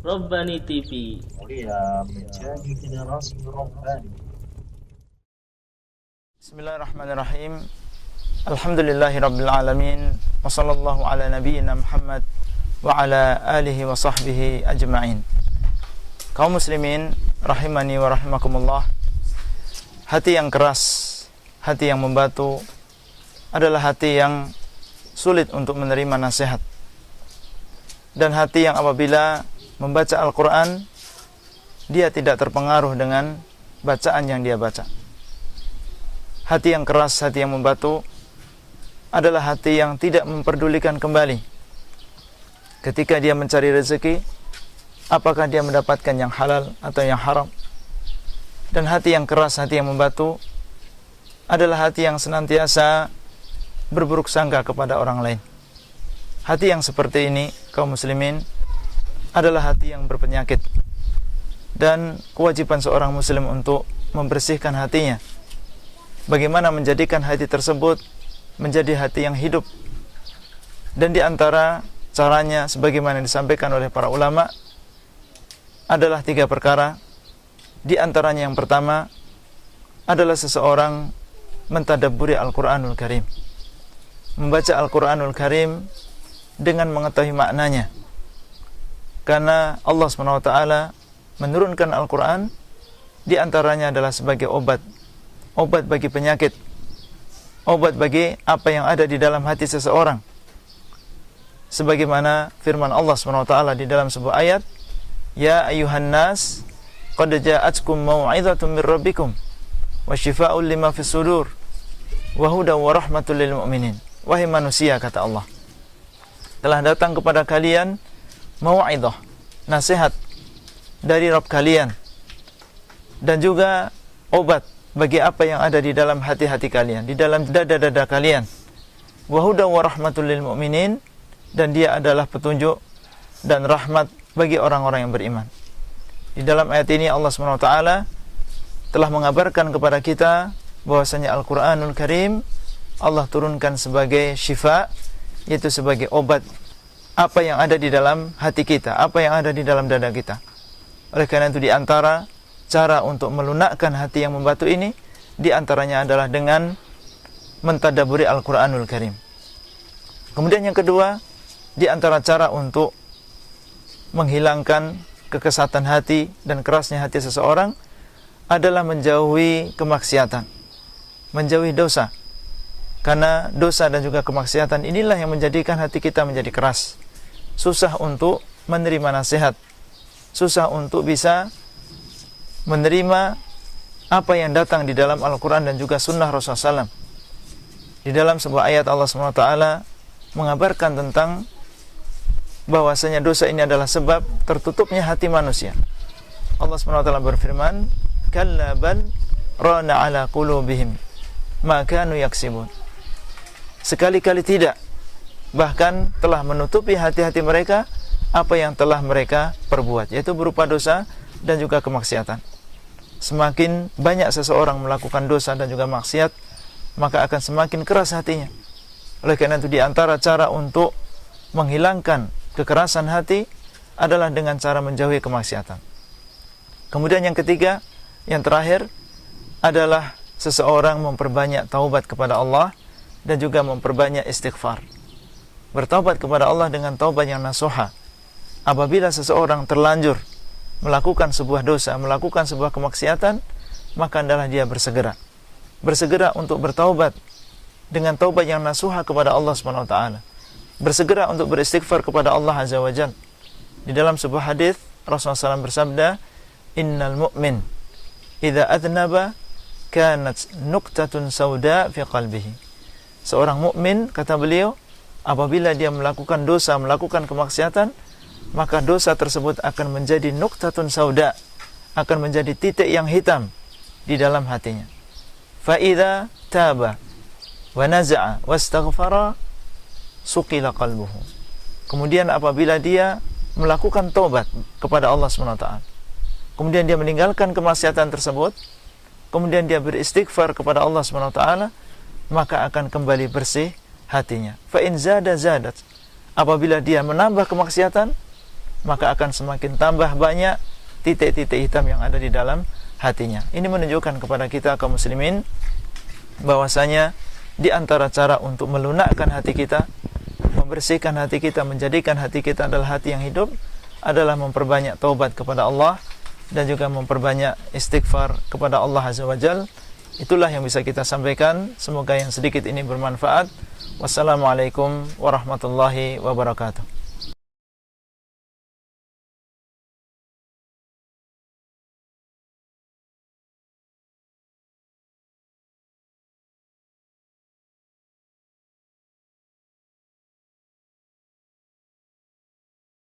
Rabbani TV. Mulia menjadi generasi Rabbani. Bismillahirrahmanirrahim. Alhamdulillahi rabbil alamin. Wa sallallahu ala nabiyyina Muhammad wa ala alihi wa sahbihi ajma'in. Kaum muslimin rahimani wa rahimakumullah. Hati yang keras, hati yang membatu adalah hati yang sulit untuk menerima nasihat. Dan hati yang apabila membaca Al-Quran, dia tidak terpengaruh dengan bacaan yang dia baca. Hati yang keras, hati yang membatu adalah hati yang tidak memperdulikan kembali ketika dia mencari rezeki, apakah dia mendapatkan yang halal atau yang haram. Dan hati yang keras, hati yang membatu adalah hati yang senantiasa berburuk sangka kepada orang lain. Hati yang seperti ini, kaum muslimin, adalah hati yang berpenyakit. Dan kewajiban seorang muslim untuk membersihkan hatinya. Bagaimana menjadikan hati tersebut menjadi hati yang hidup. Dan di antara caranya, sebagaimana disampaikan oleh para ulama, adalah 3 perkara. Di antaranya yang pertama adalah seseorang mentadabburi Al-Quranul Karim, membaca Al-Quranul Karim dengan mengetahui maknanya. Karena Allah SWT menurunkan Al-Quran, di antaranya adalah sebagai obat bagi penyakit, obat bagi apa yang ada di dalam hati seseorang. Sebagaimana firman Allah SWT di dalam sebuah ayat, Ya ayuhan nas, qad ja'atkum mau'izatun min rabbikum wa shifaa'un lima fis sudur wa hudan wa rahmatul lil mu'minin. Wahai manusia, kata Allah, telah datang kepada kalian mau'izah, nasihat dari Rabb kalian, dan juga obat bagi apa yang ada di dalam hati-hati kalian, di dalam dada-dada kalian. Wa hudan wa rahmatul lil mu'minin, dan dia adalah petunjuk dan rahmat bagi orang-orang yang beriman. Di dalam ayat ini Allah SWT telah mengabarkan kepada kita bahwasanya Al-Quranul Karim Allah turunkan sebagai syifa, yaitu sebagai obat apa yang ada di dalam hati kita, apa yang ada di dalam dada kita. Oleh karena itu, di antara cara untuk melunakkan hati yang membatu ini, di antaranya adalah dengan mentadabburi Al-Quranul Karim. Kemudian yang kedua, di antara cara untuk menghilangkan kekesatan hati dan kerasnya hati seseorang adalah menjauhi kemaksiatan, menjauhi dosa. Karena dosa dan juga kemaksiatan inilah yang menjadikan hati kita menjadi keras, susah untuk menerima nasihat, susah untuk bisa menerima apa yang datang di dalam Al-Quran dan juga sunnah Rasulullah SAW. Di dalam sebuah ayat Allah SWT mengabarkan tentang bahwasanya dosa ini adalah sebab tertutupnya hati manusia. Allah SWT berfirman, Kalla bal rana ala qulubihim ma kanu yaksibun. Sekali-kali tidak, bahkan telah menutupi hati-hati mereka apa yang telah mereka perbuat, yaitu berupa dosa dan juga kemaksiatan. Semakin banyak seseorang melakukan dosa dan juga maksiat, maka akan semakin keras hatinya. Oleh karena itu, di antara cara untuk menghilangkan kekerasan hati adalah dengan cara menjauhi kemaksiatan. Kemudian yang ketiga, yang terakhir adalah seseorang memperbanyak taubat kepada Allah dan juga memperbanyak istighfar. Bertaubat kepada Allah dengan taubat yang nasuha. Apabila seseorang terlanjur melakukan sebuah dosa, melakukan sebuah kemaksiatan, maka adalah dia bersegera untuk bertaubat dengan taubat yang nasuha kepada Allah SWT. Bersegera untuk beristighfar kepada Allah Azza wa Jalla. Di dalam sebuah hadis Rasulullah SAW bersabda, Innal mu'min idza adnaba kanat nuqtatun sauda fi qalbihi. Seorang mukmin, kata beliau, apabila dia melakukan dosa, melakukan kemaksiatan, maka dosa tersebut akan menjadi nuqtatun sauda, akan menjadi titik yang hitam di dalam hatinya. Fa idza taba wa naza'a wastaghfara suqila qalbuhu. Kemudian apabila dia melakukan taubat kepada Allah SWT, kemudian dia meninggalkan kemaksiatan tersebut, kemudian dia beristighfar kepada Allah SWT, maka akan kembali bersih hatinya. Fa in zada zadat. Apabila dia menambah kemaksiatan, maka akan semakin tambah banyak titik-titik hitam yang ada di dalam hatinya. Ini menunjukkan kepada kita kaum muslimin bahwasanya di antara cara untuk melunakkan hati kita, membersihkan hati kita, menjadikan hati kita adalah hati yang hidup, adalah memperbanyak taubat kepada Allah dan juga memperbanyak istighfar kepada Allah Azza wa Jalla. Itulah yang bisa kita sampaikan. Semoga yang sedikit ini bermanfaat. Wassalamualaikum warahmatullahi wabarakatuh.